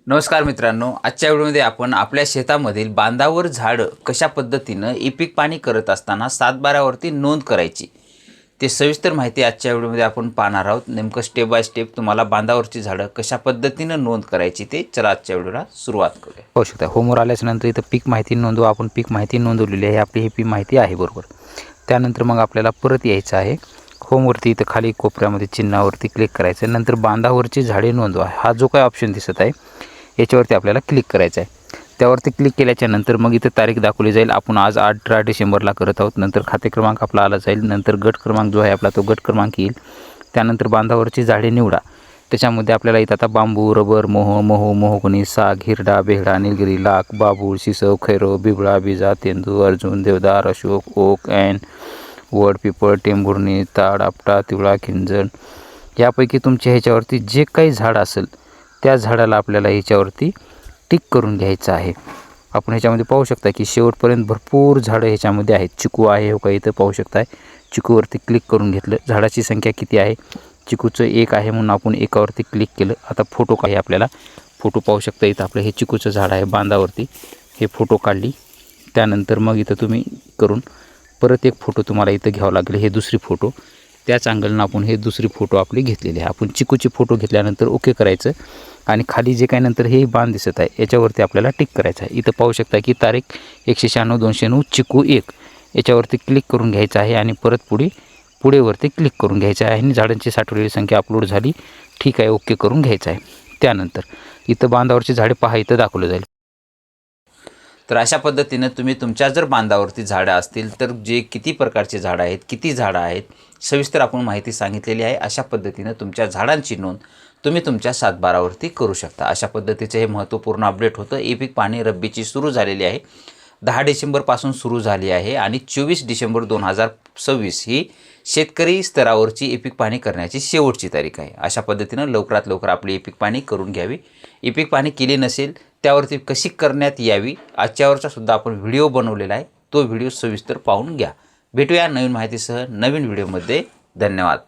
नमस्कार मित्रांनो, आजच्या व्हिडिओमध्ये आपण आपल्या शेतामधील बांधावर झाड कशा पद्धतीनं पीक पाणी करत असताना 7/12 नोंद करायची ते सविस्तर माहिती आजच्या व्हिडिओमध्ये आपण पाहणार आहोत। नेमकं स्टेप बाय स्टेप तुम्हाला बांधावरची झाडं कशा पद्धतीनं नोंद करायची ते चला आजच्या व्हिडिओला सुरुवात करूया। पाहू शकता होमवर आल्यानंतर इथं पीक माहिती नोंदवा। आपण पीक माहिती नोंदवलेली आहे, आपली ही पीक माहिती आहे बरोबर। त्यानंतर मग आपल्याला परत यायचं आहे होमवरती, इथं खाली कोपऱ्यामध्ये चिन्हावरती क्लिक करायचं। नंतर बांधावरची झाडे नोंदवा हा जो काही ऑप्शन दिसत आहे याच्यावरती आपल्याला क्लिक करायचं आहे। त्यावरती क्लिक केल्याच्या नंतर मग इथे तारीख दाखवली जाईल। आपण आज 18 डिसेंबरला करत आहोत। नंतर खाते क्रमांक आपला आला जाईल। नंतर गट क्रमांक जो आहे आपला तो गट क्रमांक येईल। त्यानंतर बांधावरची झाडे निवडा। त्याच्यामध्ये आपल्याला इथं आता बांबू, रबर, मोहगनी, साग, हिरडा, बेहडा, निलगिरी, लाख, बाबूळ, शिसव, खैरो, बिबळा, बिजा, तेंदू, अर्जुन, देवदार, अशोक, ओक, ऐन, वड, पिपळ, टेंभुर्णी, ताड, आपटा, तिवळा, खिंजण यापैकी तुमच्या ह्याच्यावरती जे काही झाड असेल त्या झाडाला आपल्याला ह्याच्यावरती टिक करून घ्यायचं आहे। आपण ह्याच्यामध्ये पाहू शकता की शेवटपर्यंत भरपूर झाडं ह्याच्यामध्ये आहेत। चिकू आहे, हो का, इथं पाहू शकताय। चिकूवरती क्लिक करून घेतलं। झाडाची संख्या किती आहे? चिकूचं 1 आहे म्हणून आपण एकावरती क्लिक केलं। आता फोटो आहे, आपल्याला फोटो पाहू शकता। इथं आपलं हे चिकूचं झाड आहे बांधावरती, हे फोटो काढली। त्यानंतर मग इथं तुम्ही करून परत एक फोटो तुम्हाला इथं घ्यावं लागेल, हे दुसरी फोटो। त्याच अँगलनं आपण हे दुसरी फोटो आपली घेतलेली आहे। आपण चिकूची फोटो घेतल्यानंतर ओके करायचं आणि खाली जे काही नंतर हे बाण दिसत आहे याच्यावरती आपल्याला टिक करायचं आहे। इथं पाहू शकता की तारीख 196 209 चिकू 1 याच्यावरती क्लिक करून घ्यायचं आहे आणि परत पुढेवरती क्लिक करून घ्यायचं आहे आणि झाडांची साठवलेली संख्या अपलोड झाली, ठीक आहे, ओके करून घ्यायचं आहे। त्यानंतर इथं बांधावरची झाडे पहा, इथं दाखवलं जाईल। तर अशा पद्धतीनं तुम्ही तुमच्या जर बांधावरती झाडं असतील तर जे किती प्रकारचे झाडं आहेत, किती झाडं आहेत, सविस्तर आपण माहिती सांगितलेली आहे। अशा पद्धतीनं तुमच्या झाडांची नोंद तुम्ही तुमच्या 7/12 करू शकता। अशा पद्धतीचे हे महत्त्वपूर्ण अपडेट होतं। पीक पाणी रब्बीची सुरू झालेली आहे, 10 डिसेंबरपासून सुरू झाली आहे आणि 24 डिसेंबर 2026 ही शेतकरी स्तरावरची पीक पाणी करण्याची शेवटची तारीख आहे। अशा पद्धतीनं लवकरात लवकर आपली पीक पाणी करून घ्यावी। पीक पाणी केली नसेल त्यावरती कशी करण्यात यावी आजच्यावरचा सुद्धा आपण व्हिडिओ बनवलेला आहे, तो व्हिडिओ सविस्तर पाहून घ्या। भेटूया नवीन माहितीसह नवीन व्हिडिओमध्ये। धन्यवाद।